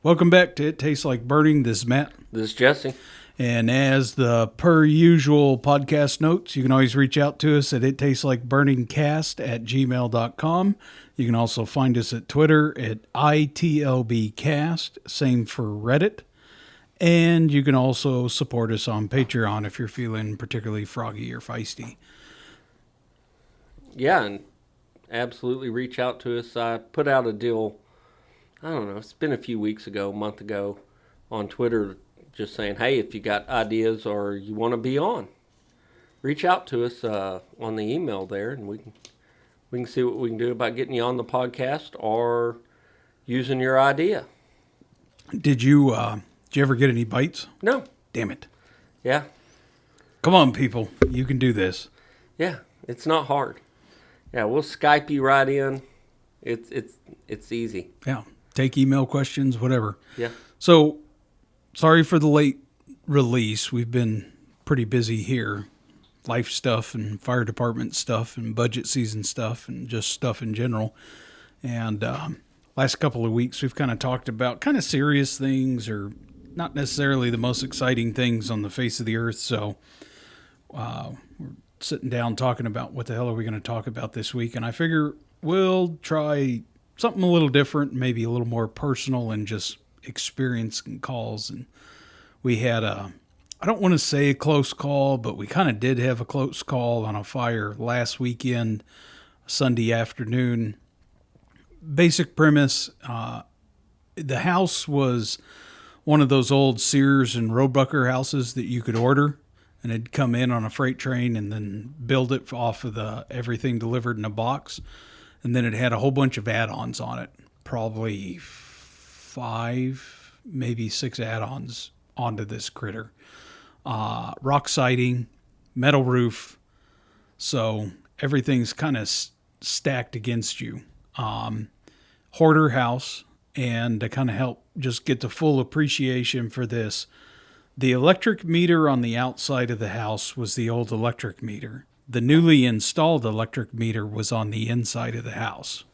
Welcome back to It Tastes Like Burning. This is Matt. This is Jesse. And as the per usual podcast notes, you can always reach out to us at ittasteslikeburningcast@gmail.com. You can also find us at Twitter at itlbcast. Same for Reddit. And you can also support us on Patreon if you're feeling particularly froggy or feisty. Yeah, and absolutely reach out to us. I put out a deal, I don't know, it's been a few weeks ago, a month ago, on Twitter, just saying, hey, if you got ideas or you want to be on, reach out to us on the email there, and we can see what we can do about getting you on the podcast or using your idea. Did you ever get any bites? No. Damn it. Yeah. Come on, people. You can do this. Yeah, it's not hard. Yeah, we'll Skype you right in. It's easy. Yeah. Take email questions, whatever. Yeah. So, sorry for the late release. We've been pretty busy here. Life stuff and fire department stuff and budget season stuff and just stuff in general. And last couple of weeks, we've kind of talked about kind of serious things or not necessarily the most exciting things on the face of the earth. So, we're sitting down talking about what the hell are we going to talk about this week. And I figure we'll try something a little different, maybe a little more personal and just experience and calls. And we had I don't want to say a close call, but we kind of did have a close call on a fire last weekend, Sunday afternoon. Basic premise, the house was one of those old Sears and Roebucker houses that you could order, and it'd come in on a freight train and then build it off of the everything delivered in a box. And then it had a whole bunch of add-ons on it, probably 5, maybe 6 add-ons onto this critter. Rock siding, metal roof, so everything's kind of stacked against you. Hoarder house, and to kind of help just get the full appreciation for this, the electric meter on the outside of the house was the old electric meter. The newly installed electric meter was on the inside of the house.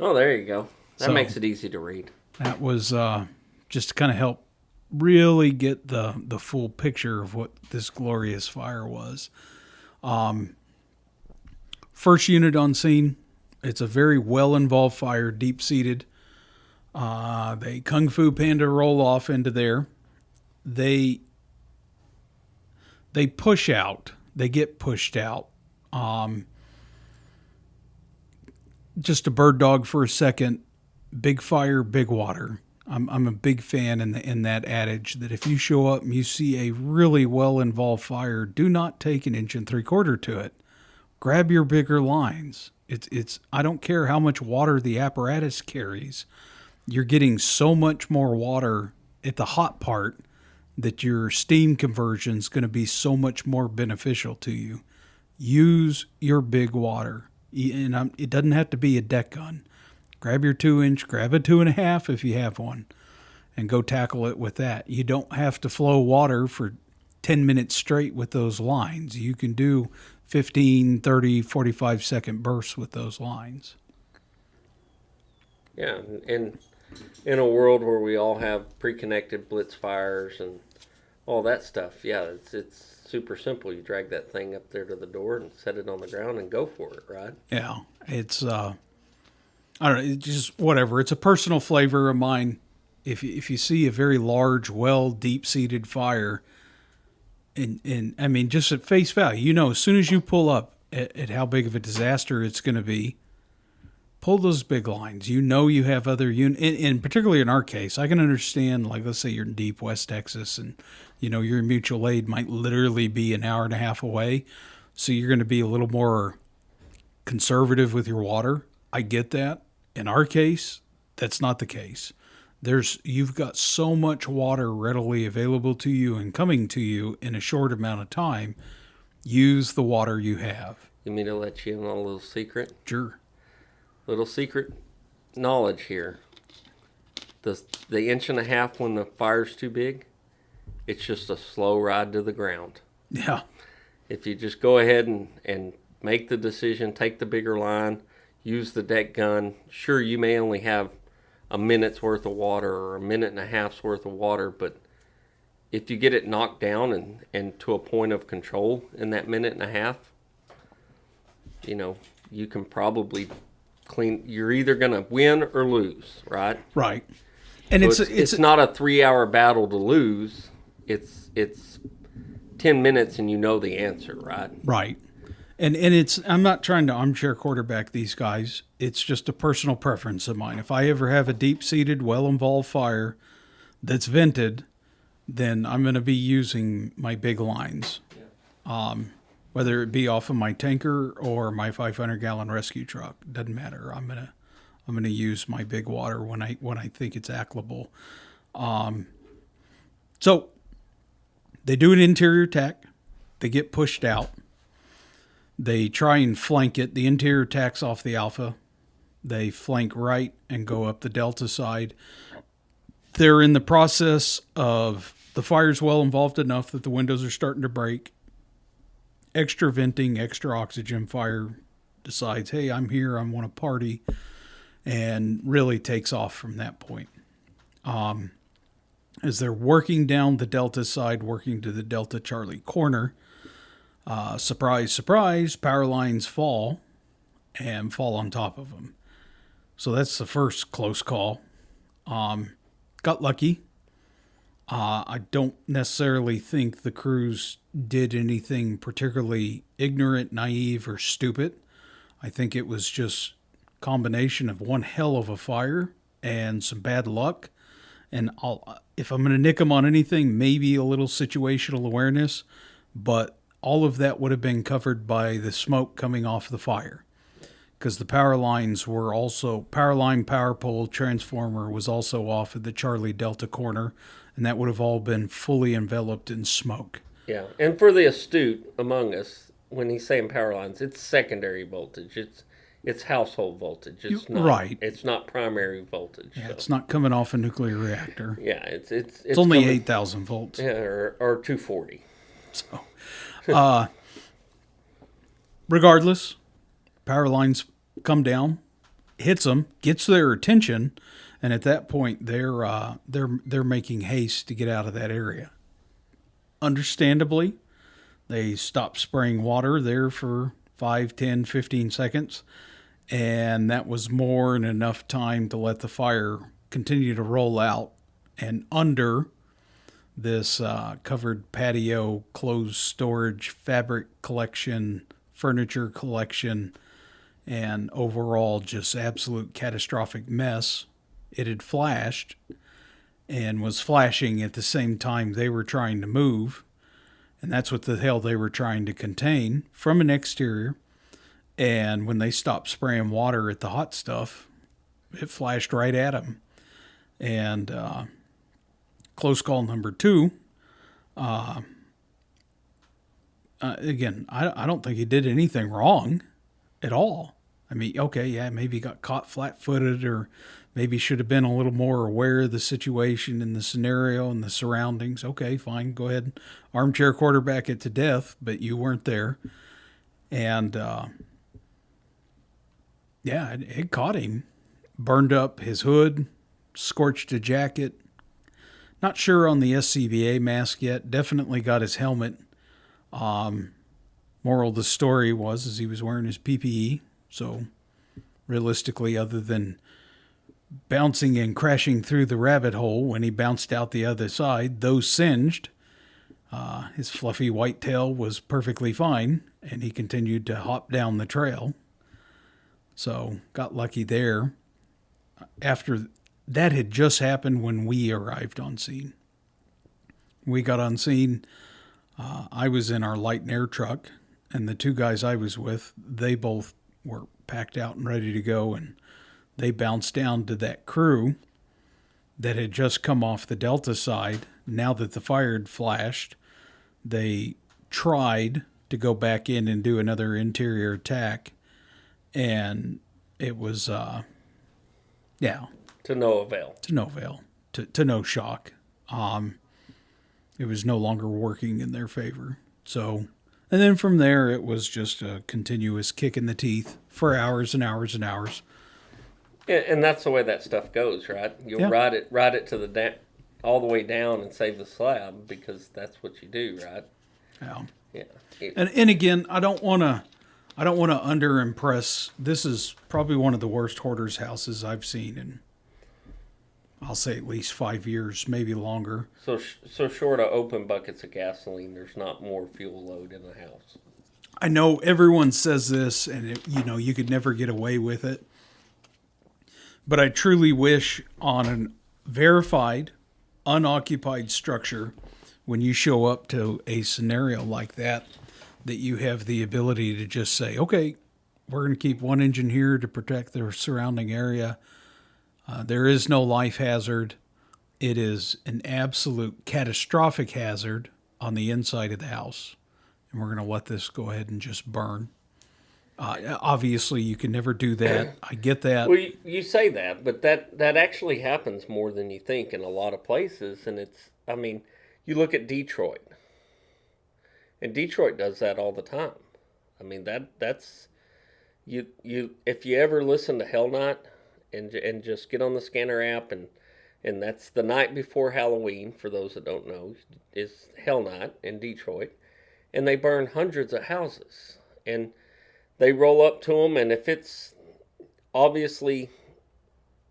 Oh, there you go. That makes it easy to read. That was just to kind of help really get the full picture of what this glorious fire was. First unit on scene. It's a very well-involved fire, deep-seated. They Kung Fu Panda roll off into there. They push out. They get pushed out. Just a bird dog for a second. Big fire, big water. I'm a big fan in that adage that if you show up and you see a really well-involved fire, do not take 1 3/4 to it. Grab your bigger lines. It's I don't care how much water the apparatus carries. You're getting so much more water at the hot part that your steam conversion is going to be so much more beneficial to you. Use your big water. And it doesn't have to be a deck gun. Grab your 2-inch, grab a 2.5 if you have one, and go tackle it with that. You don't have to flow water for 10 minutes straight with those lines. You can do 15, 30, 45-second bursts with those lines. Yeah, and in a world where we all have pre-connected blitz fires and all that stuff, yeah, it's super simple. You drag that thing up there to the door and set it on the ground and go for it, right? Yeah, it's I don't know, it's just whatever. It's a personal flavor of mine. If you see a very large, well, deep-seated fire, and I mean, just at face value, as soon as you pull up at how big of a disaster it's going to be, pull those big lines. You have other and particularly in our case, I can understand, like, let's say you're in deep West Texas and, your mutual aid might literally be an hour and a half away. So you're going to be a little more conservative with your water. I get that. In our case, that's not the case. You've got so much water readily available to you and coming to you in a short amount of time. Use the water you have. You mean to let you in on a little secret? Sure. Little secret knowledge here. The 1.5 inches when the fire's too big, it's just a slow ride to the ground. Yeah. If you just go ahead and make the decision, take the bigger line, use the deck gun, sure, you may only have a minute's worth of water or a minute and a half's worth of water, but if you get it knocked down and to a point of control in that minute and a half, you can probably clean. You're either going to win or lose, right? Right. And so it's not a 3-hour battle to lose. It's 10 minutes and you know the answer, right? Right. And I'm not trying to armchair quarterback these guys. It's just a personal preference of mine. If I ever have a deep-seated, well-involved fire that's vented, then I'm going to be using my big lines, whether it be off of my tanker or my 500-gallon rescue truck. Doesn't matter. I'm gonna use my big water when I think it's applicable. So they do an interior attack. They get pushed out. They try and flank it. The interior attack's off the Alpha. They flank right and go up the Delta side. They're in the process of the fire's well involved enough that the windows are starting to break. Extra venting, extra oxygen. Fire decides, hey, I'm here. I want to party. And really takes off from that point. As they're working down the Delta side, working to the Delta Charlie corner, surprise, surprise, power lines fall and fall on top of them. So that's the first close call. Got lucky. I don't necessarily think the crews did anything particularly ignorant, naive, or stupid. I think it was just a combination of one hell of a fire and some bad luck. And if I'm going to nick them on anything, maybe a little situational awareness, but all of that would have been covered by the smoke coming off the fire. Because the power lines were also, power line, power pole, transformer was also off at the Charlie Delta corner, and that would have all been fully enveloped in smoke. Yeah, and for the astute among us, when he's saying power lines, it's secondary voltage. It's household voltage. It's not right. It's not primary voltage. Yeah, so. It's not coming off a nuclear reactor. Yeah, it's only coming, 8,000 volts. Yeah, or 240. So, regardless, power lines come down, hits them, gets their attention, and at that point they're making haste to get out of that area. Understandably, they stop spraying water there for 5, 10, 15 seconds, and that was more than enough time to let the fire continue to roll out and under this covered patio, closed storage, fabric collection, furniture collection, and overall just absolute catastrophic mess. It had flashed and was flashing at the same time they were trying to move. And that's what the hell they were trying to contain from an exterior. And when they stopped spraying water at the hot stuff, it flashed right at them. And close call number 2, again, I don't think he did anything wrong at all. I mean, okay, yeah, maybe he got caught flat-footed, or maybe should have been a little more aware of the situation and the scenario and the surroundings. Okay, fine, go ahead, armchair quarterback it to death, but you weren't there. And yeah, it caught him. Burned up his hood, scorched a jacket. Not sure on the SCBA mask yet. Definitely got his helmet. Moral of the story was he was wearing his PPE. So realistically, other than bouncing and crashing through the rabbit hole when he bounced out the other side, though singed, his fluffy white tail was perfectly fine, and he continued to hop down the trail. So got lucky there. After that had just happened when we arrived on scene. We got on scene. I was in our light and air truck, and the 2 guys I was with, they both were packed out and ready to go, and they bounced down to that crew that had just come off the Delta side. Now that the fire had flashed, they tried to go back in and do another interior attack, and it was, to no avail. To no avail. To no shock. It was no longer working in their favor. So, and then from there, it was just a continuous kick in the teeth for hours and hours and hours. And that's the way that stuff goes, right? You'll Yeah. ride it to all the way down and save the slab because that's what you do, right? Yeah. Yeah. It, And again, I don't want to under impress. This is probably one of the worst hoarders houses I've seen in, I'll say, at least 5 years, maybe longer. so short of open buckets of gasoline, there's not more fuel load in the house. I know everyone says this, and you could never get away with it. But I truly wish on an verified, unoccupied structure, when you show up to a scenario like that, that you have the ability to just say, okay, we're going to keep one engine here to protect the surrounding area. There is no life hazard. It is an absolute catastrophic hazard on the inside of the house. And we're going to let this go ahead and just burn. Obviously, you can never do that. I get that. Well, you say that, but that actually happens more than you think in a lot of places, and I mean, you look at Detroit, and Detroit does that all the time. I mean that's you if you ever listen to Hell Night and just get on the Scanner app and that's the night before Halloween. For those that don't know, is Hell Night in Detroit, and they burn hundreds of houses, and they roll up to them, and if it's obviously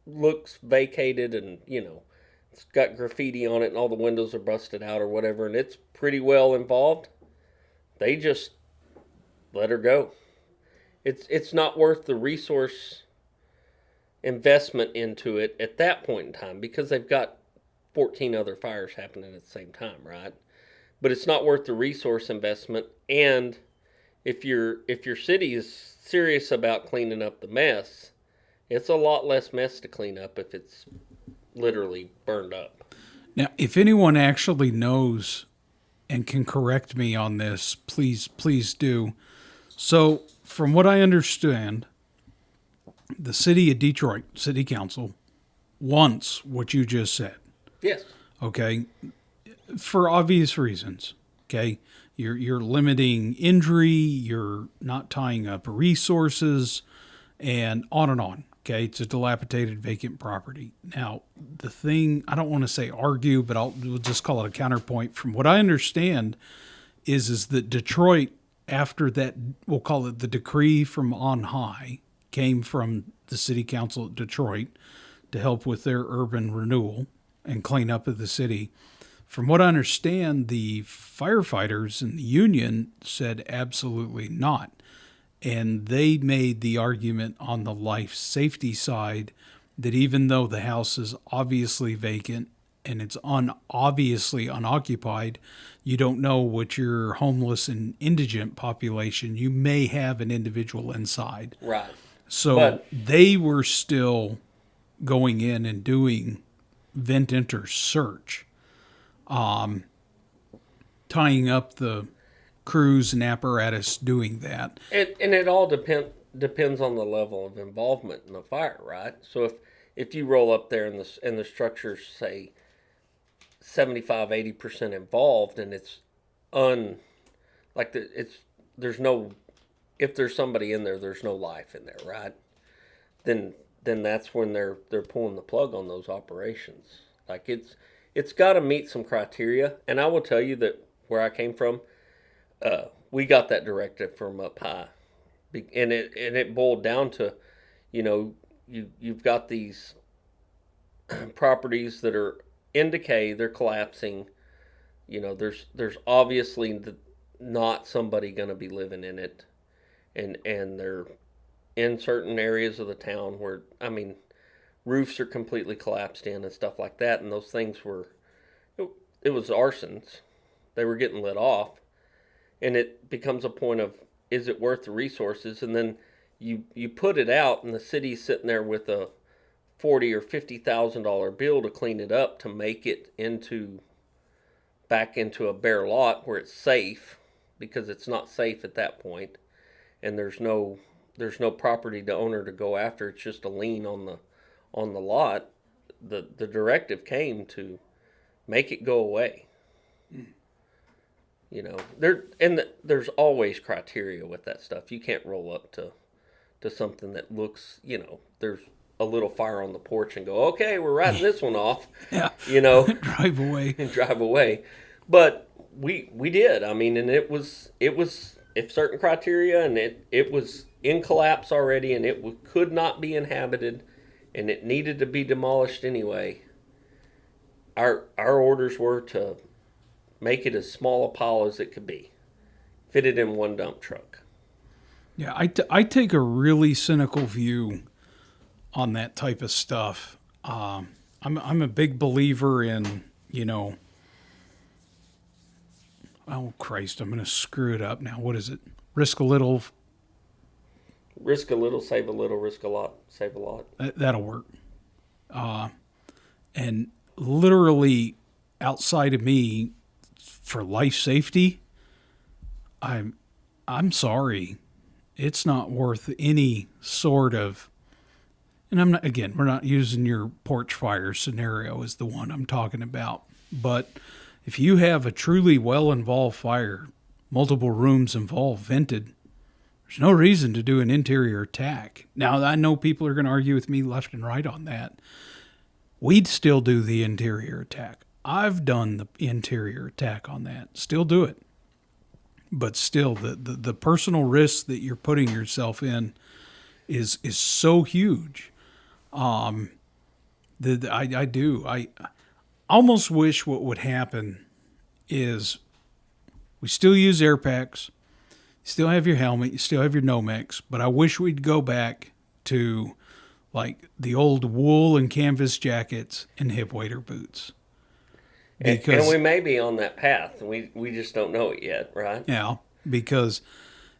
looks vacated and it's got graffiti on it and all the windows are busted out or whatever and it's pretty well involved, they just let her go. It's not worth the resource investment into it at that point in time because they've got 14 other fires happening at the same time, right? But it's not worth the resource investment. And if your city is serious about cleaning up the mess, it's a lot less mess to clean up if it's literally burned up. Now, if anyone actually knows and can correct me on this, please do. So, from what I understand, the city of Detroit City Council wants what you just said. Yes. Okay, for obvious reasons. Okay, you're limiting injury. You're not tying up resources, and on and on. Okay, it's a dilapidated vacant property. Now, the thing I don't want to say argue, but we'll just call it a counterpoint. From what I understand, is that Detroit, after that, we'll call it the decree from on high, came from the city council of Detroit to help with their urban renewal and clean up of the city. From what I understand, the firefighters and the union said absolutely not. And they made the argument on the life safety side that even though the house is obviously vacant and it's obviously unoccupied, you don't know what your homeless and indigent population, you may have an individual inside. Right. So But they were still going in and doing vent enter search, tying up the crews and apparatus doing that. it all depends on the level of involvement in the fire, right? So if you roll up there and the structure's say 75-80% involved and it's un like it's there's no if there's somebody in there, there's no life in there, right? Then that's when they're pulling the plug on those operations. Like it's got to meet some criteria, and I will tell you that where I came from, we got that directive from up high, and it boiled down to, you've got these properties that are in decay, they're collapsing. There's obviously not somebody going to be living in it, and they're in certain areas of the town where roofs are completely collapsed in and stuff like that, and those things it was arsons. They were getting lit off, and it becomes a point of, is it worth the resources? And then you put it out, and the city's sitting there with a $40,000 or $50,000 bill to clean it up to make it back into a bare lot where it's safe, because it's not safe at that point, and there's no property to owner to go after. It's just a lien on the lot. The directive came to make it go away. There's always criteria with that stuff. You can't roll up to something that looks, there's a little fire on the porch and go, okay, we're writing this one off, Yeah. you know, Drive away. and drive away. But we did. I mean, and it was if certain criteria, and it was in collapse already, and could not be inhabited, and it needed to be demolished anyway. Our orders were to make it as small a pile as it could be, fit it in one dump truck. Yeah, I take a really cynical view on that type of stuff. I'm a big believer in, oh Christ, I'm going to screw it up now. What is it? Risk a little. Risk a little, save a little. Risk a lot, save a lot. That'll work. And literally outside of me, for life safety, I'm sorry. It's not worth any sort of, and we're not using your porch fire scenario as the one I'm talking about. But if you have a truly well-involved fire, multiple rooms involved, vented, there's no reason to do an interior attack. Now, I know people are going to argue with me left and right on that. We'd still do the interior attack. I've done the interior attack on that. Still do it. But still, the personal risk that you're putting yourself in is so huge. I almost wish what would happen is we still use air packs, you still have your helmet, you still have your Nomex, but I wish we'd go back to like the old wool and canvas jackets and hip waders boots. And we may be on that path. We just don't know it yet, right? Yeah, because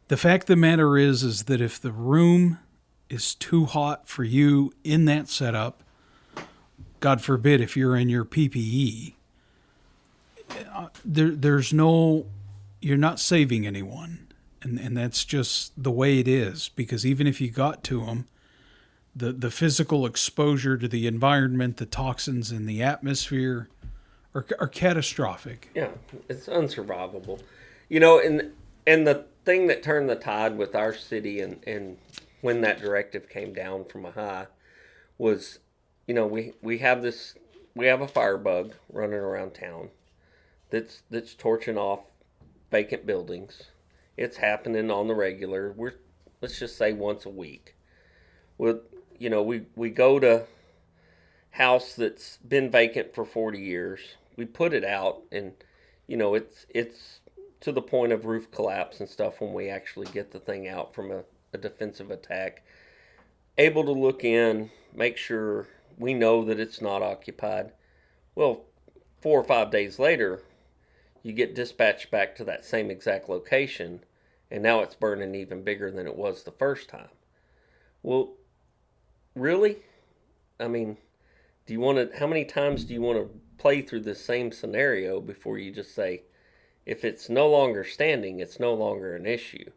the fact of the matter is that if the room is too hot for you in that setup, God forbid if you're in your PPE, you're not saving anyone. And that's just the way it is, because even if you got to them, the physical exposure to the environment, the toxins in the atmosphere are catastrophic. Yeah, it's unsurvivable. And the thing that turned the tide with our city and when that directive came down from a high was, we have a firebug running around town that's torching off vacant buildings. It's happening on the regular. Let's just say once a week. We go to house that's been vacant for 40 years. We put it out, and it's to the point of roof collapse and stuff when we actually get the thing out from a defensive attack. Able to look in, make sure we know that it's not occupied. Well, 4 or 5 days later, you get dispatched back to that same exact location, and now it's burning even bigger than it was the first time. Well, really? I mean, how many times do you want to play through this same scenario before you just say, if it's no longer standing, it's no longer an issue?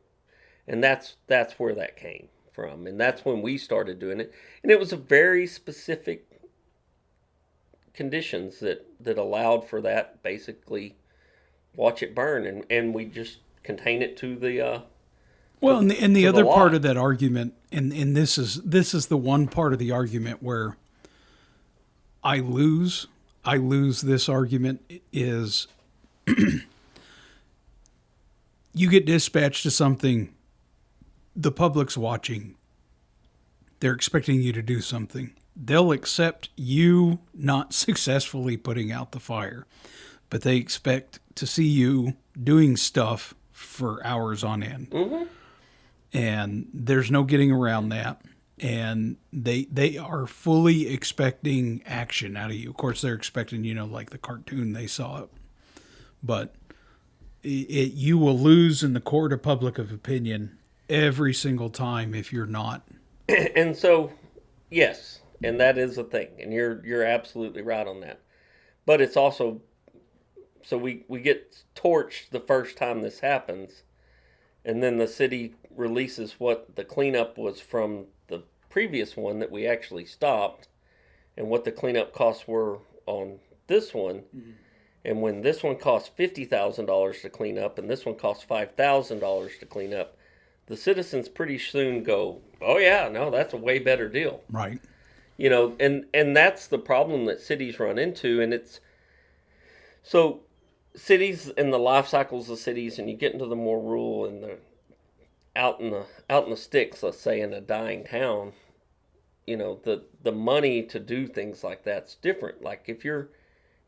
And that's where that came from. And that's when we started doing it. And it was a very specific conditions that allowed for that, basically watch it burn, and we just contain it to the well, and the other lot. part of that argument, and this is the one part of the argument where I lose this argument, is you get dispatched to something, the public's watching, they're expecting you to do something. They'll accept you not successfully putting out the fire, but they expect to see you doing stuff for hours on end. Mm-hmm. And there's no getting around that. And they are fully expecting action out of you. Of course, they're expecting, like the cartoon they saw it. But you will lose in the court of public opinion every single time if you're not. And so, yes, and that is a thing, and you're absolutely right on that. But it's also, so we get torched the first time this happens, and then the city releases what the cleanup was from the previous one that we actually stopped, and what the cleanup costs were on this one. Mm-hmm. And when this one costs $50,000 to clean up, and this one costs $5,000 to clean up, the citizens pretty soon go, oh yeah, no, that's a way better deal. Right. And that's the problem that cities run into. And it's so cities and the life cycles of cities, and you get into the more rural and the out in the sticks, let's say in a dying town. The money to do things like that's different. Like if you're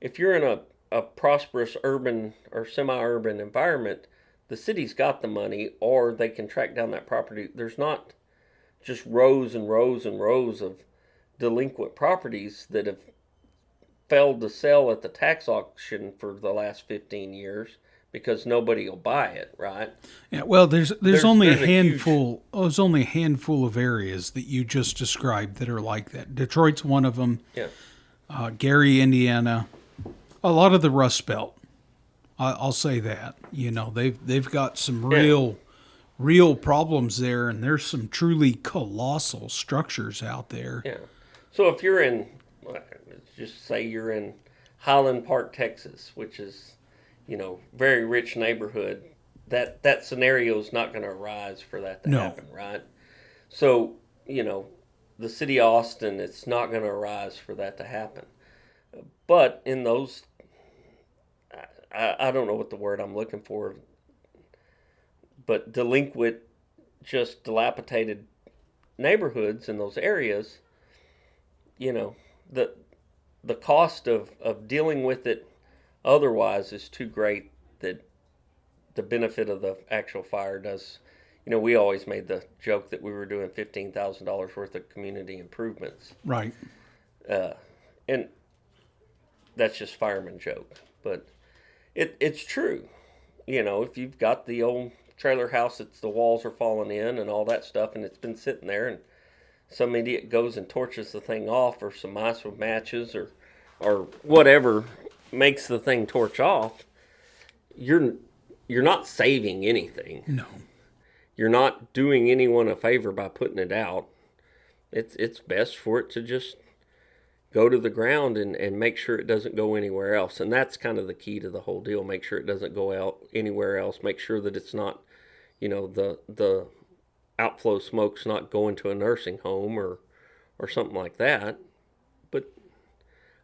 in a prosperous urban or semi-urban environment, the city's got the money, or they can track down that property. There's not just rows and rows and rows of delinquent properties that have failed to sell at the tax auction for the last 15 years because nobody will buy it, right? Yeah, well, there's only a there's a huge handful. Oh, there's only a handful of areas that you just described that are like that. Detroit's one of them. yeah Gary, Indiana, a lot of the Rust Belt. I'll say that. They've got some yeah real problems there, and there's some truly colossal structures out there. yeah. So if you're in, let's just say you're in Highland Park, Texas, which is very rich neighborhood, that scenario is not going to arise for that to No, happen, right? So the city of Austin, it's not going to arise for that to happen. But in those, I don't know what the word I'm looking for, but delinquent, just dilapidated neighborhoods in those areas, you know, the the cost of dealing with it otherwise is too great that the benefit of the actual fire does. We always made the joke that we were doing $15,000 worth of community improvements, right. uh, and that's just fireman joke, but it's true. If you've got the old trailer house that's the walls are falling in and all that stuff, and it's been sitting there, and some idiot goes and torches the thing off, or some mice with matches, or whatever makes the thing torch off, you're not saving anything. No. You're not doing anyone a favor by putting it out. It's best for it to just go to the ground and make sure it doesn't go anywhere else. And that's kind of the key to the whole deal. Make sure it doesn't go out anywhere else. Make sure that it's not, the outflow smoke's not going to a nursing home or something like that. But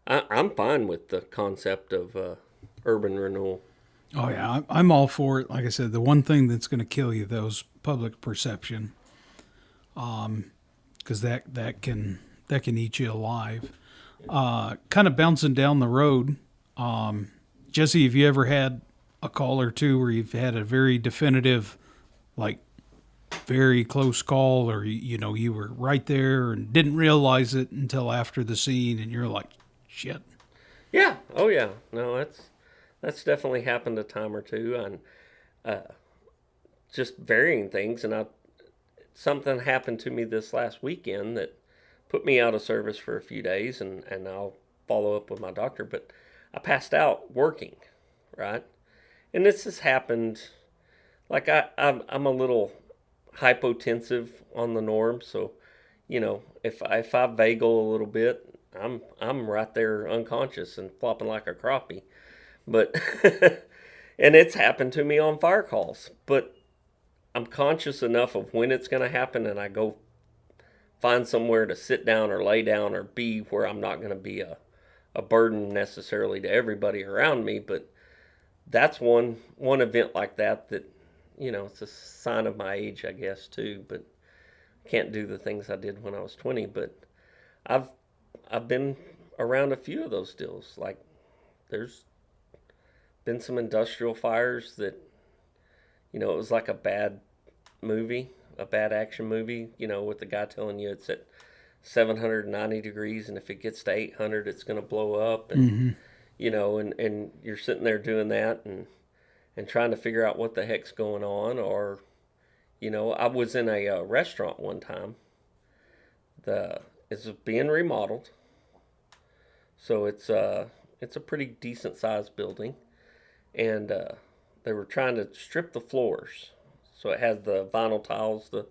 I'm fine with the concept of urban renewal. Oh yeah, I'm all for it. Like I said, the one thing that's going to kill you though is public perception, because that can eat you alive. Kind of bouncing down the road, Jesse, have you ever had a call or two where you've had a very definitive, like very close call, or you were right there and didn't realize it until after the scene, and you're like, shit. Yeah. Oh yeah. No, that's definitely happened a time or two, and just varying things. And something happened to me this last weekend that put me out of service for a few days, and I'll follow up with my doctor. But I passed out working, right? And this has happened. Like I'm a little hypotensive on the norm, so if I vagal a little bit, I'm right there unconscious and flopping like a crappie. But and it's happened to me on fire calls. But I'm conscious enough of when it's going to happen, and I go find somewhere to sit down or lay down or be where I'm not going to be a burden necessarily to everybody around me. But that's one event like that it's a sign of my age, I guess, too. But can't do the things I did when I was 20. But I've been around a few of those deals. Like there's been some industrial fires that it was like a bad movie, a bad action movie, with the guy telling you it's at 790 degrees, and if it gets to 800 it's going to blow up, and and you're sitting there doing that and trying to figure out what the heck's going on. Or I was in a restaurant one time. It's being remodeled, so it's a pretty decent sized building, and they were trying to strip the floors. So it had the vinyl tiles, the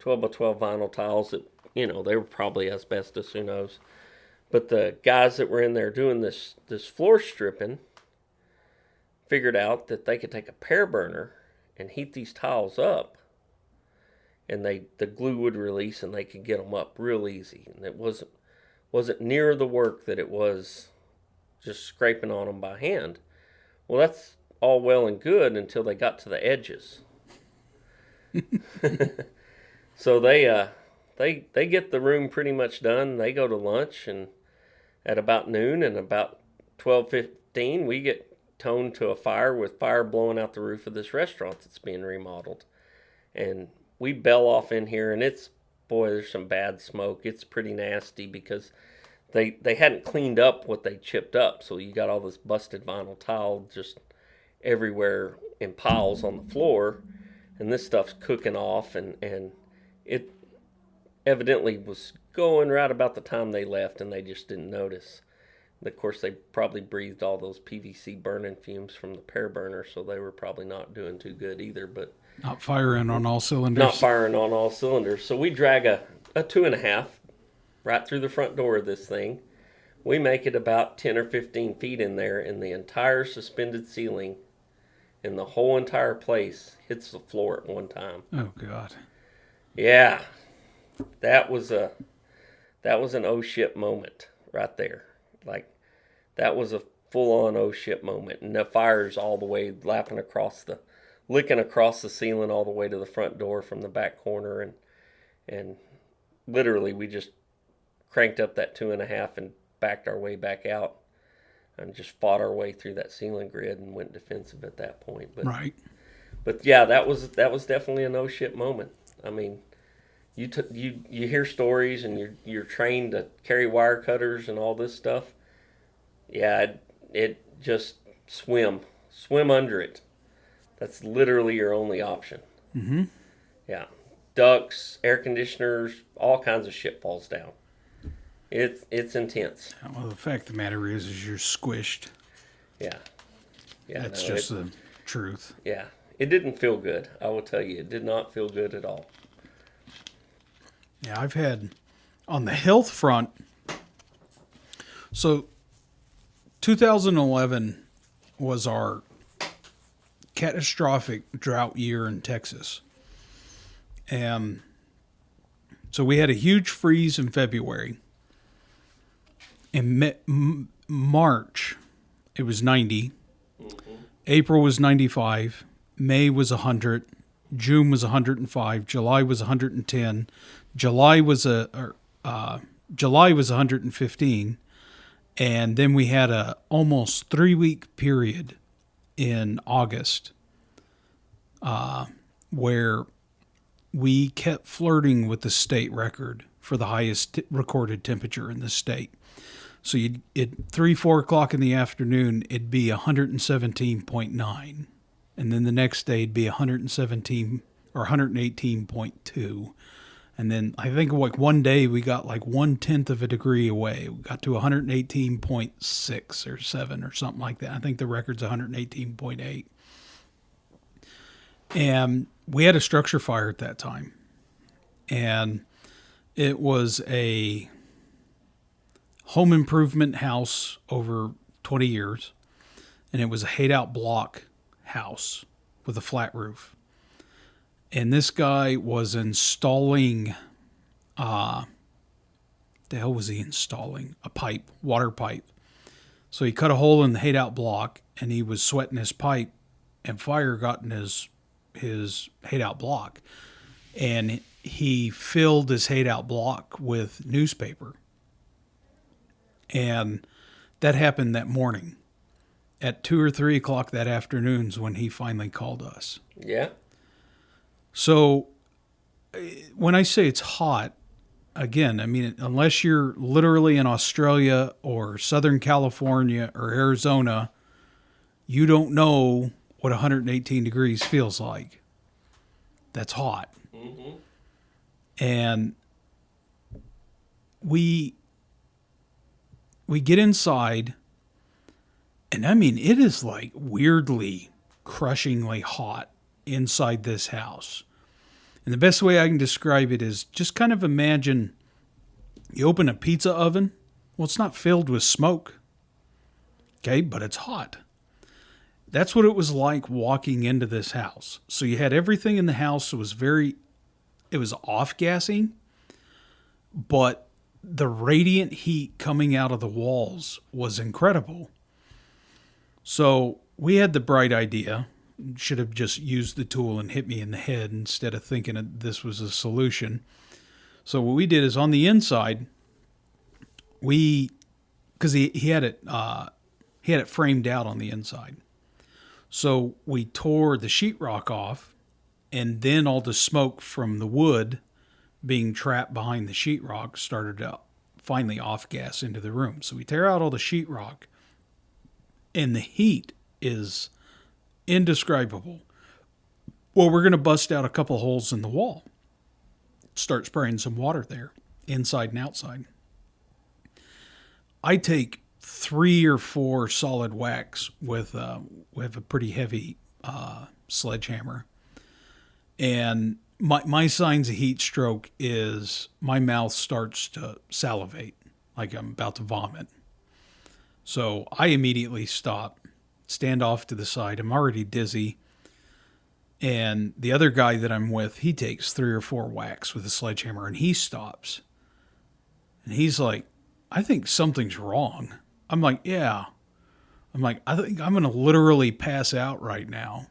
12 by 12 vinyl tiles that, they were probably asbestos, who knows. But the guys that were in there doing this floor stripping figured out that they could take a pear burner and heat these tiles up, and the glue would release and they could get them up real easy. And it wasn't wasn't near the work that it was just scraping on them by hand. Well, that's all well and good until they got to the edges. So they get the room pretty much done. They go to lunch, and at about noon and about 12:15, we get toned to a fire with fire blowing out the roof of this restaurant that's being remodeled. And we bell off in here, and it's, boy, there's some bad smoke. It's pretty nasty because they hadn't cleaned up what they chipped up. So you got all this busted vinyl tile just everywhere in piles on the floor, and this stuff's cooking off, and it evidently was going right about the time they left, and they just didn't notice. Of course, they probably breathed all those PVC burning fumes from the pear burner, so they were probably not doing too good either. But Not firing on all cylinders. not firing on all cylinders. So we drag a 2.5 right through the front door of this thing. We make it about 10 or 15 feet in there, and the entire suspended ceiling in the whole entire place hits the floor at one time. Oh, God. Yeah, that was an oh shit moment right there. Like, that was a full-on oh shit moment. And the fire's all the way licking across the ceiling all the way to the front door from the back corner. And literally we just cranked up that 2.5 and backed our way back out and just fought our way through that ceiling grid and went defensive at that point. But, Right. But yeah, that was definitely a no shit moment. I mean, you hear stories, and you're trained to carry wire cutters and all this stuff. Yeah, it just swim under it. That's literally your only option. Mm-hmm. Yeah, ducts, air conditioners, all kinds of shit falls down. It's intense. Well, the fact of the matter is you're squished. Yeah. That's just the truth. Yeah, it didn't feel good. I will tell you, it did not feel good at all. Yeah, I've had, on the health front, so 2011 was our catastrophic drought year in Texas. And so we had a huge freeze in February. In March, it was 90. Mm-hmm. April was 95. May was 100. June was 105. July was 110. July was 115, and then we had a almost 3-week period in August where we kept flirting with the state record for the highest recorded temperature in the state. So at 3-4 o'clock in the afternoon, it'd be 117.9, and then the next day it'd be 117 or 118.2. And then I think like one day we got like 1/10 of a degree away. We got to 118.6 or 7 or something like that. I think the record's 118.8. And we had a structure fire at that time. And it was a home improvement house over 20 years. And it was a hayed-out block house with a flat roof. And this guy was installing, the hell was he installing? A pipe, water pipe. So he cut a hole in the hayed-out block, and he was sweating his pipe, and fire got in his hayed-out block. And he filled his hayed-out block with newspaper. And that happened that morning. At 2 or 3 o'clock that afternoon is when he finally called us. Yeah. So when I say it's hot, again, I mean, unless you're literally in Australia or Southern California or Arizona, you don't know what 118 degrees feels like. That's hot. Mm-hmm. And we get inside, and I mean, it is like weirdly, crushingly hot inside this house. And the best way I can describe it is just kind of imagine you open a pizza oven. Well, it's not filled with smoke. Okay, but it's hot. That's what it was like walking into this house. So you had everything in the house. It was off-gassing, but the radiant heat coming out of the walls was incredible. So we had the bright idea, should have just used the tool and hit me in the head instead of thinking that this was a solution. So what we did is on the inside, we because he had it framed out on the inside. So we tore the sheetrock off, and then all the smoke from the wood being trapped behind the sheetrock started to finally off gas into the room. So we tear out all the sheetrock, and the heat is indescribable. Well, we're going to bust out a couple holes in the wall, start spraying some water there, inside and outside. I take 3 or 4 solid whacks with a pretty heavy sledgehammer, and my signs of heat stroke is my mouth starts to salivate like I'm about to vomit. So I immediately stop, stand off to the side. I'm already dizzy. And the other guy that I'm with, he takes 3 or 4 whacks with a sledgehammer and he stops. And he's like, I think something's wrong. I'm like, yeah. I'm like, I think I'm going to literally pass out right now.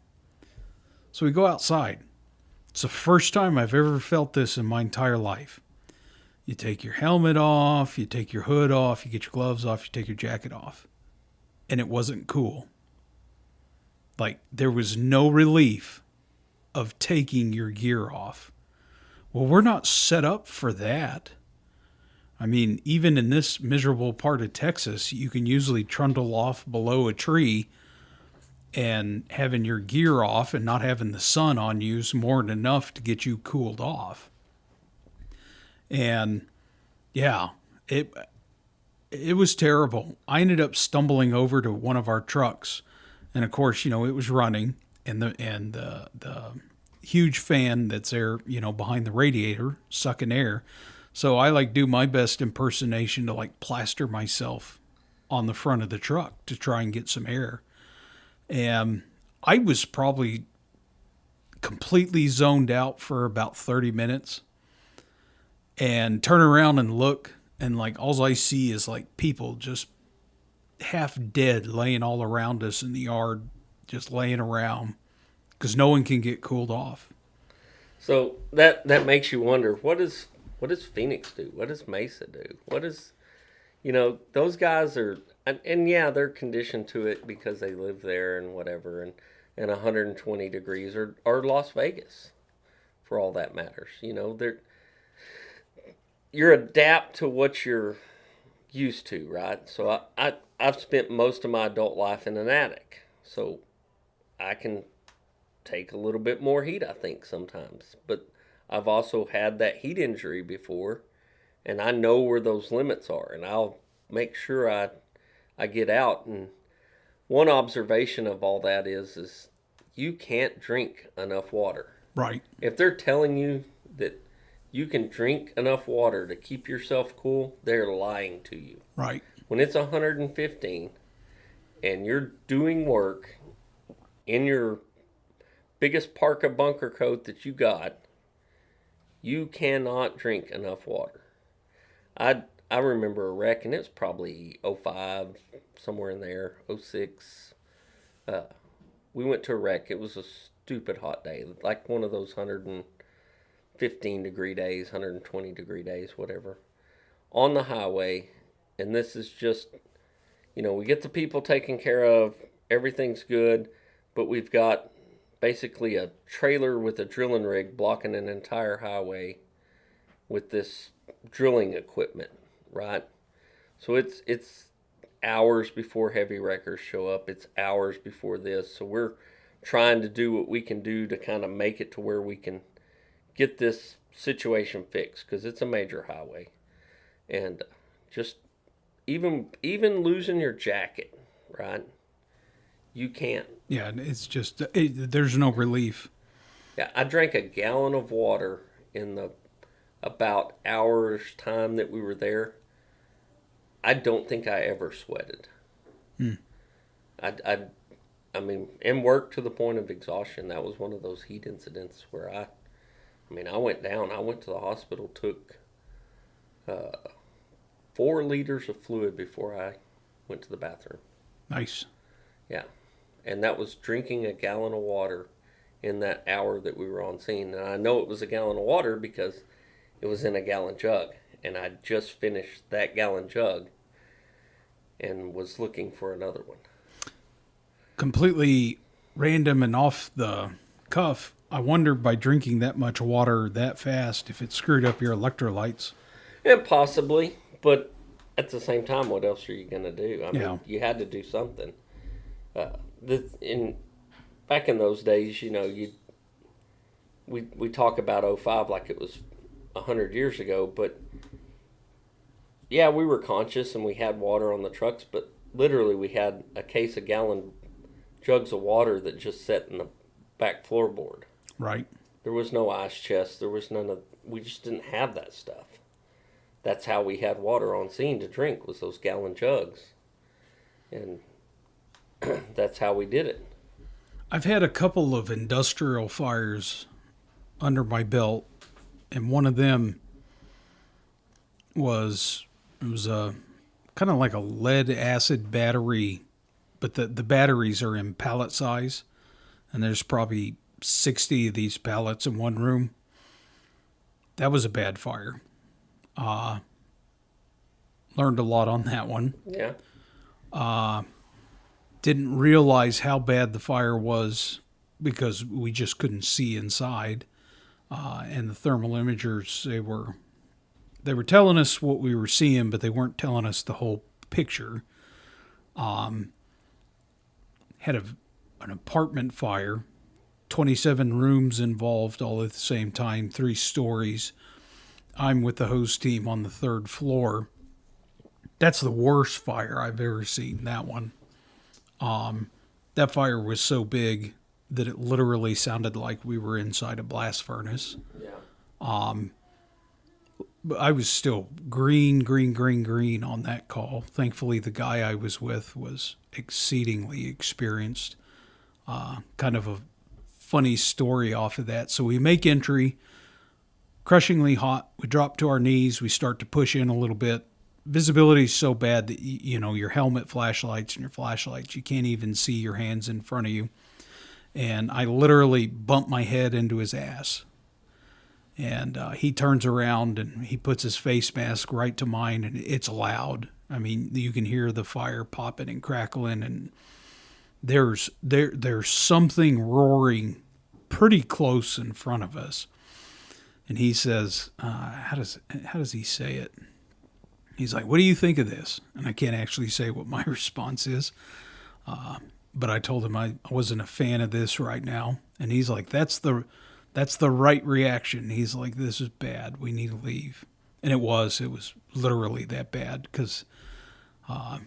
So we go outside. It's the first time I've ever felt this in my entire life. You take your helmet off, you take your hood off, you get your gloves off, you take your jacket off. And it wasn't cool. Like, there was no relief of taking your gear off. Well, we're not set up for that. I mean, even in this miserable part of Texas, you can usually trundle off below a tree, and having your gear off and not having the sun on you is more than enough to get you cooled off. And yeah, it was terrible. I ended up stumbling over to one of our trucks, and of course, it was running, and the huge fan that's there, behind the radiator sucking air. So I do my best impersonation to plaster myself on the front of the truck to try and get some air. And I was probably completely zoned out for about 30 minutes, and turn around and look, and all I see is people just half dead laying all around us in the yard, just laying around because no one can get cooled off. So that makes you wonder, what does Phoenix do? What does Mesa do? What is, those guys are, and yeah, they're conditioned to it because they live there and whatever, and 120 degrees, or Las Vegas, for all that matters. You're adapt to what you're used to, right? So I've spent most of my adult life in an attic, so I can take a little bit more heat, I think, sometimes. But I've also had that heat injury before, and I know where those limits are, and I'll make sure I get out. And one observation of all that is you can't drink enough water. Right. If they're telling you that you can drink enough water to keep yourself cool, they're lying to you. Right. When it's 115 and you're doing work in your biggest parka bunker coat that you got, you cannot drink enough water. I remember a wreck, and it's probably '05, somewhere in there, '06. We went to a wreck. It was a stupid hot day, like one of those 115 degree days, 120 degree days, whatever, on the highway. And this is just, we get the people taken care of, everything's good, but we've got basically a trailer with a drilling rig blocking an entire highway with this drilling equipment, right? So it's hours before heavy wreckers show up. It's hours before this. So we're trying to do what we can do to kind of make it to where we can get this situation fixed, because it's a major highway. And just even losing your jacket, right? You can't. Yeah, it's just there's no relief. Yeah, I drank a gallon of water in the about hour's time that we were there. I don't think I ever sweated. Hmm. I mean, and worked to the point of exhaustion. That was one of those heat incidents where I went down. I went to the hospital, took 4 liters of fluid before I went to the bathroom. Nice. Yeah. And that was drinking a gallon of water in that hour that we were on scene. And I know it was a gallon of water because it was in a gallon jug. And I just finished that gallon jug and was looking for another one. Completely random and off the cuff. I wonder by drinking that much water that fast if it screwed up your electrolytes. And possibly, but at the same time, what else are you going to do? I mean, you had to do something. Back in those days, we talk about '05 like it was 100 years ago, but yeah, we were conscious and we had water on the trucks, but literally we had a case of gallon jugs of water that just sat in the back floorboard. Right. There was no ice chest. There was we just didn't have that stuff. That's how we had water on scene to drink, was those gallon jugs. And that's how we did it. I've had a couple of industrial fires under my belt, and one of them was kind of like a lead acid battery, but the batteries are in pallet size, and there's probably 60 of these pallets in one room. That was a bad fire. Learned a lot on that one. Yeah. Didn't realize how bad the fire was because we just couldn't see inside. And the thermal imagers, they were telling us what we were seeing, but they weren't telling us the whole picture. Had an apartment fire, 27 rooms involved all at the same time, 3 stories. I'm with the hose team on the 3rd floor. That's the worst fire I've ever seen, that one. That fire was so big that it literally sounded like we were inside a blast furnace. Yeah. But I was still green on that call. Thankfully, the guy I was with was exceedingly experienced. Kind of a funny story off of that. So we make entry, crushingly hot. We drop to our knees. We start to push in a little bit. Visibility is so bad that, your helmet flashlights and your flashlights, you can't even see your hands in front of you. And I literally bumped my head into his ass. And he turns around and he puts his face mask right to mine, and it's loud. I mean, you can hear the fire popping and crackling, and there's something roaring pretty close in front of us. And he says, how does he say it? He's like, "What do you think of this?" And I can't actually say what my response is. But I told him I wasn't a fan of this right now. And he's like, that's the right reaction. He's like, "This is bad. We need to leave." And it was literally that bad because, it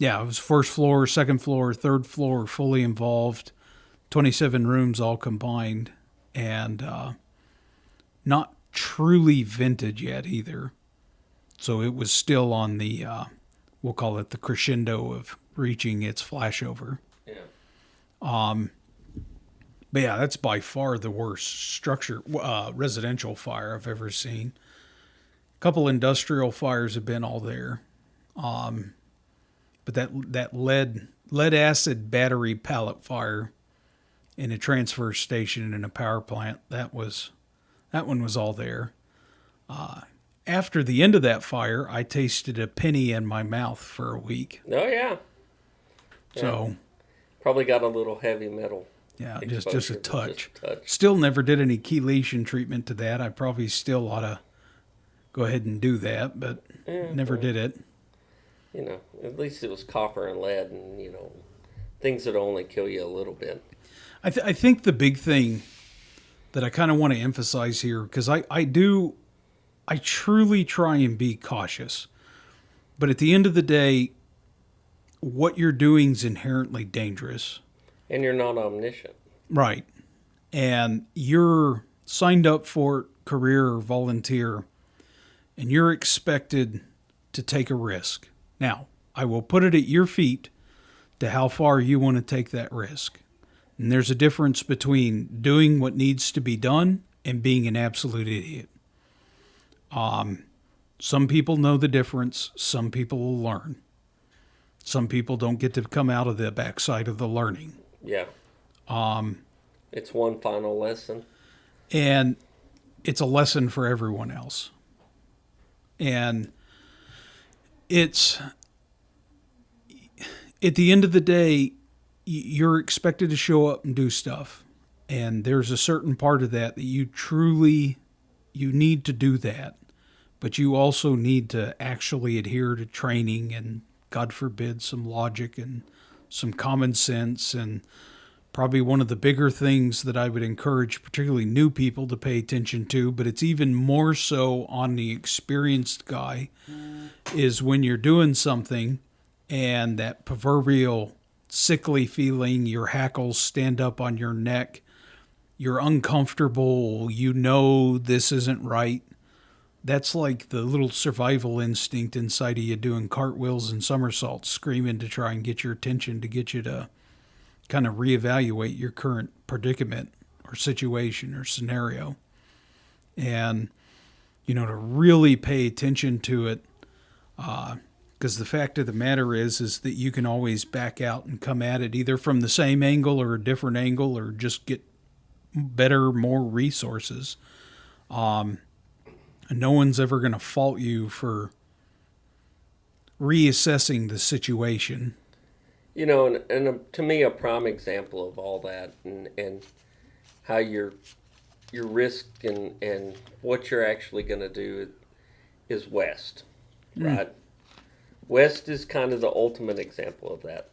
was 1st floor, 2nd floor, 3rd floor, fully involved, 27 rooms all combined, and not truly vintage yet either. So it was still on the, we'll call it the crescendo of reaching its flashover. Yeah. But yeah, that's by far the worst residential fire I've ever seen. A couple industrial fires have been all there. But that lead acid battery pallet fire in a transfer station in a power plant, that one was all there. After the end of that fire, I tasted a penny in my mouth for a week. Oh, yeah. So probably got a little heavy metal. Yeah, just a touch. Still never did any chelation treatment to that. I probably still ought to go ahead and do that, but never did it. At least it was copper and lead, and things that only kill you a little bit. I think the big thing that I kind of want to emphasize here, because I truly try and be cautious, but at the end of the day, what you're doing is inherently dangerous. And you're not omniscient. Right. And you're signed up for it, career or volunteer, and you're expected to take a risk. Now, I will put it at your feet to how far you want to take that risk. And there's a difference between doing what needs to be done and being an absolute idiot. Some people know the difference. Some people will learn. Some people don't get to come out of the backside of the learning. Yeah. It's one final lesson. And it's a lesson for everyone else. And it's, at the end of the day, you're expected to show up and do stuff. And there's a certain part of that you need to do that. But you also need to actually adhere to training and, God forbid, some logic and some common sense. And probably one of the bigger things that I would encourage, particularly new people, to pay attention to, but it's even more so on the experienced guy, is when you're doing something and that proverbial sickly feeling, your hackles stand up on your neck, you're uncomfortable, you know this isn't right. That's like the little survival instinct inside of you doing cartwheels and somersaults, screaming to try and get your attention, to get you to kind of reevaluate your current predicament or situation or scenario. And, to really pay attention to it, because the fact of the matter is that you can always back out and come at it either from the same angle or a different angle, or just get better, more resources. And no one's ever going to fault you for reassessing the situation. And to me, a prime example of all that, and how your risk and what you're actually going to do is West, right? West is kind of the ultimate example of that.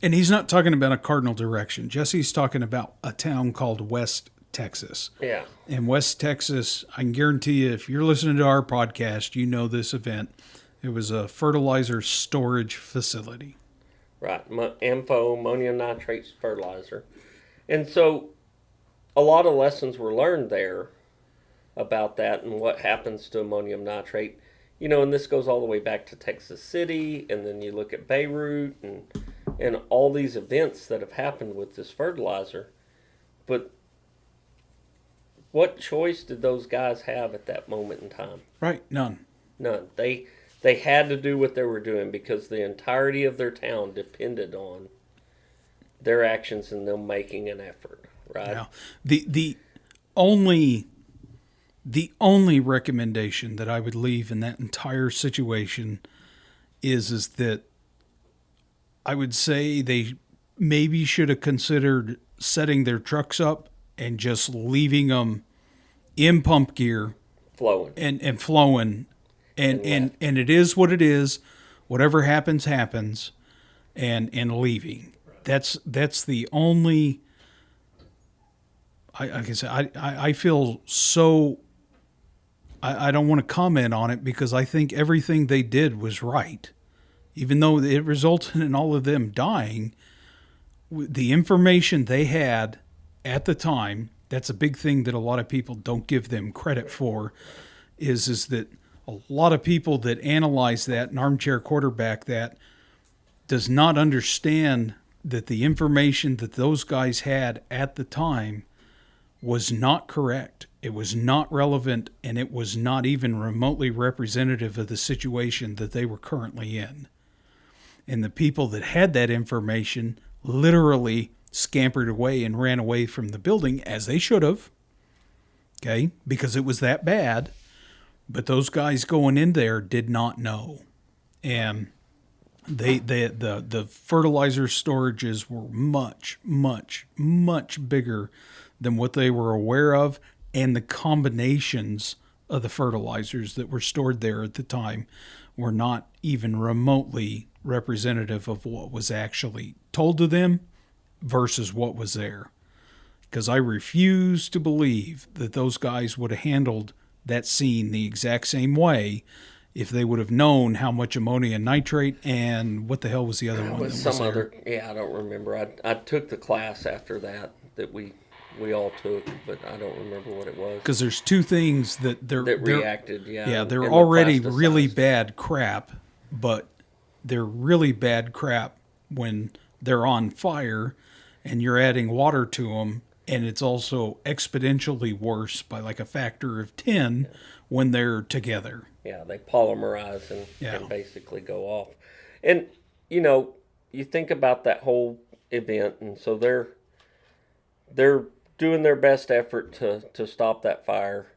And he's not talking about a cardinal direction. Jesse's talking about a town called West Texas. Yeah. In West Texas, I can guarantee you, if you're listening to our podcast, you know this event. It was a fertilizer storage facility. Right. Ammonium nitrate fertilizer. And so a lot of lessons were learned there about that and what happens to ammonium nitrate. And this goes all the way back to Texas City, and then you look at Beirut and all these events that have happened with this fertilizer. But what choice did those guys have at that moment in time? Right, none. None. They had to do what they were doing because the entirety of their town depended on their actions and them making an effort, right? Yeah. The only recommendation that I would leave in that entire situation is that I would say they maybe should have considered setting their trucks up and just leaving them in pump gear, flowing and flowing, and it is what it is. Whatever happens, happens, and leaving. That's the only. Like I said, I feel so. I don't want to comment on it because I think everything they did was right, even though it resulted in all of them dying. The information they had at the time, that's a big thing that a lot of people don't give them credit for, is that a lot of people that analyze that and armchair quarterback that does not understand that the information that those guys had at the time was not correct. It was not relevant, and it was not even remotely representative of the situation that they were currently in. And the people that had that information literally scampered away and ran away from the building, as they should have, okay, because it was that bad. But those guys going in there did not know. And the fertilizer storages were much, much, much bigger than what they were aware of, and the combinations of the fertilizers that were stored there at the time were not even remotely representative of what was actually told to them versus what was there. Because I refuse to believe that those guys would have handled that scene the exact same way if they would have known how much ammonium nitrate and what the hell was the other one? I don't remember. I took the class after that we all took, but I don't remember what it was. Because there's two things that reacted. Yeah, they're already really bad crap, but they're really bad crap when they're on fire and you're adding water to them, and it's also exponentially worse by like a factor of 10 when they're together. Yeah, they polymerize Yeah. and basically go off. And you know, you think about that whole event, and so they're doing their best effort to stop that fire.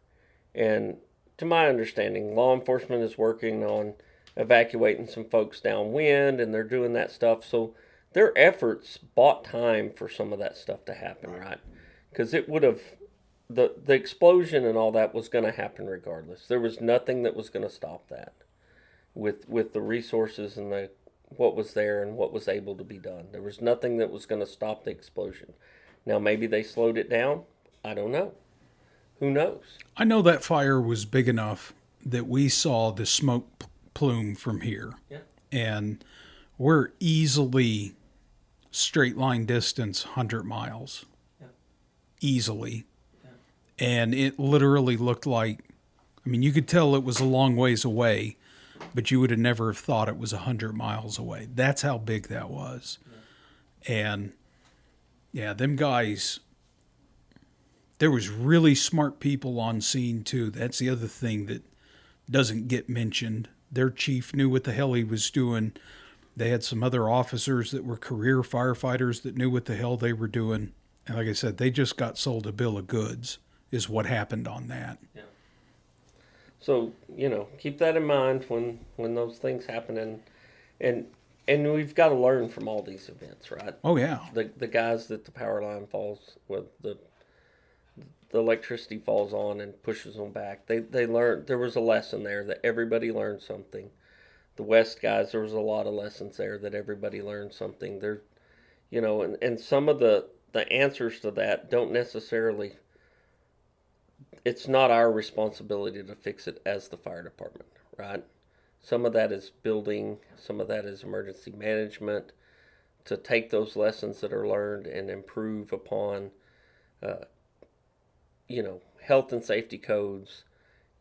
And to my understanding, law enforcement is working on evacuating some folks downwind, and they're doing that stuff. So their efforts bought time for some of that stuff to happen, right? Because it would have the explosion and all that was going to happen regardless. There was nothing that was going to stop that with the resources and the what was there and what was able to be done. There was nothing that was going to stop the explosion. Now maybe they slowed it down. I don't know. Who knows? I know that fire was big enough that we saw the smoke plume from here. Yeah. And we're easily straight line distance 100 miles. Yeah. Easily. Yeah. And it literally looked like, I mean, you could tell it was a long ways away, but you would have never have thought it was 100 miles away. That's how big that was. Yeah. And yeah, them guys, there was really smart people on scene too. That's the other thing that doesn't get mentioned. Their chief knew what the hell he was doing. They had some other officers that were career firefighters that knew what the hell they were doing. And like I said, they just got sold a bill of goods is what happened on that. Yeah. So, you know, keep that in mind when those things happen, and we've got to learn from all these events, right? Oh yeah. The guys that the power line falls with the electricity falls on and pushes them back. They learned there was a lesson there that everybody learned something. The West guys, there was a lot of lessons there that everybody learned something. There, you know, and some of the answers to that don't necessarily. It's not our responsibility to fix it as the fire department, right? Some of that is building, some of that is emergency management, to take those lessons that are learned and improve upon, you know, health and safety codes,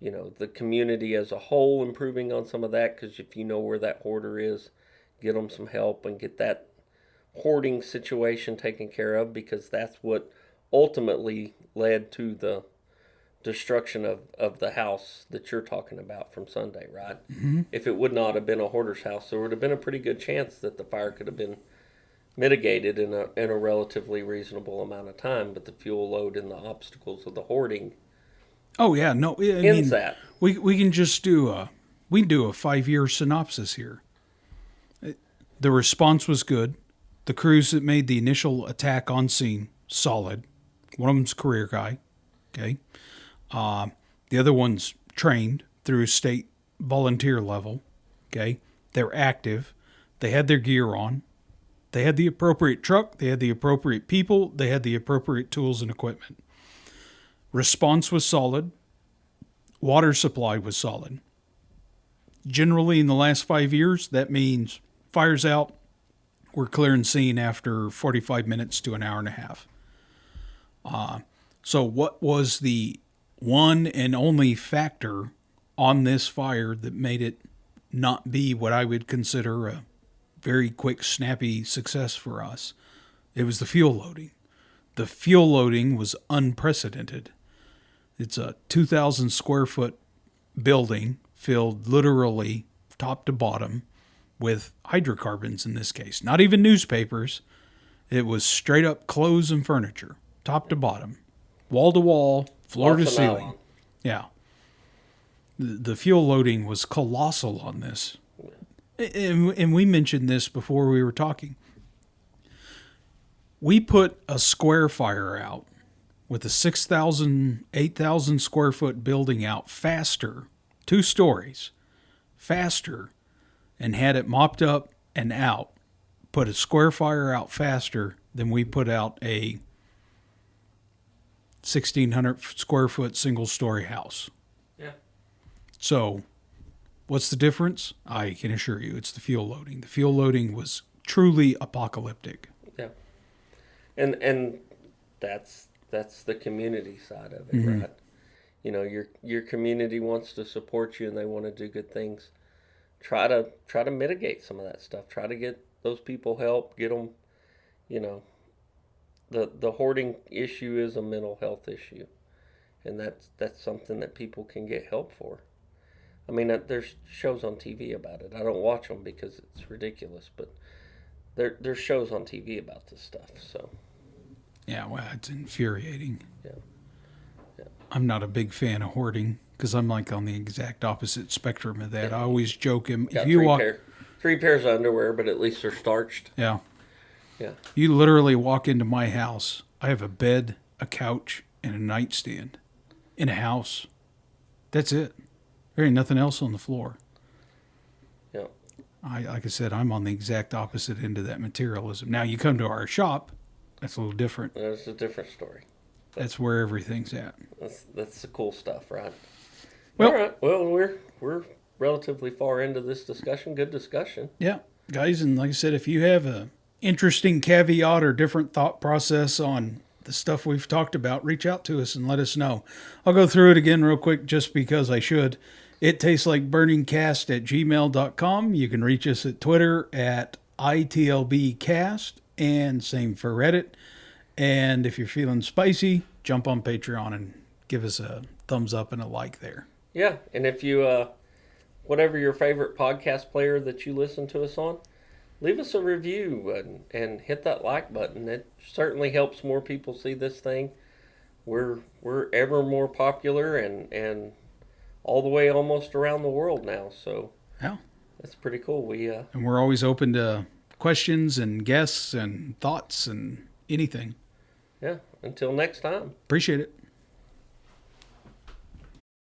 you know, the community as a whole improving on some of that, because if you know where that hoarder is, get them some help and get that hoarding situation taken care of, because that's what ultimately led to the destruction of the house that you're talking about from Sunday, right? Mm-hmm. If it would not have been a hoarder's house, there would have been a pretty good chance that the fire could have been mitigated in a relatively reasonable amount of time, but the fuel load and the obstacles of the hoarding Oh yeah, no, I ends mean, that. we can just do a 5-year synopsis here. The response was good. The crews that made the initial attack on scene, solid. One of them's a career guy. Okay. The other one's trained through state volunteer level. Okay. They're active. They had their gear on. They had the appropriate truck. They had the appropriate people. They had the appropriate tools and equipment. Response was solid. Water supply was solid. Generally, in the last 5 years, that means fire's out. We're clearing scene after 45 minutes to an hour and a half. So what was the one and only factor on this fire that made it not be what I would consider a very quick, snappy success for us? It was the fuel loading. The fuel loading was unprecedented. It's a 2,000 square foot building filled literally top to bottom with hydrocarbons in this case. Not even newspapers. It was straight up clothes and furniture, top to bottom, wall to wall, floor to ceiling. Yeah. The fuel loading was colossal on this. And we mentioned this before we were talking. We put a square fire out with a 6,000, 8,000 square foot building out faster, 2 stories, faster, and had it mopped up and out. Put a square fire out faster than we put out a 1,600 square foot single story house. Yeah. So, what's the difference? I can assure you, it's the fuel loading. The fuel loading was truly apocalyptic. Yeah. And that's the community side of it, right? You know, your community wants to support you and they want to do good things. Try to mitigate some of that stuff. Try to get those people help. Get them, you know, the hoarding issue is a mental health issue, and that's something that people can get help for. I mean, there's shows on TV about it. I don't watch them because it's ridiculous, but there's shows on TV about this stuff. So Yeah, well, it's infuriating. yeah, yeah. I'm not a big fan of hoarding because I'm like on the exact opposite spectrum of that. Yeah. I always joke him Got if you walk. three pairs of underwear, but at least they're starched. Yeah, Yeah, you literally walk into my house. I have a bed, a couch, and a nightstand in a house. That's it. There ain't nothing else on the floor. yeah, Like I said, I'm on the exact opposite end of that materialism. Now you come to our shop, that's a little different. that's a different story. That's where everything's at. That's the cool stuff, right? Well, All right. Well, we're relatively far into this discussion. Good discussion. yeah, guys, and like I said, if you have a interesting caveat or different thought process on the stuff we've talked about, reach out to us and let us know. I'll go through it again real quick just because I should. It tastes like burningcast at gmail.com. You can reach us at Twitter at itlbcast, and same for Reddit. And if you're feeling spicy, jump on Patreon and give us a thumbs up and a like there. Yeah, and if you whatever your favorite podcast player that you listen to us on, leave us a review and hit that like button. It certainly helps more people see this thing. We're ever more popular and all the way almost around the world now. So Yeah. that's pretty cool. We And we're always open to questions and guests and thoughts and anything. yeah. Until next time. Appreciate it.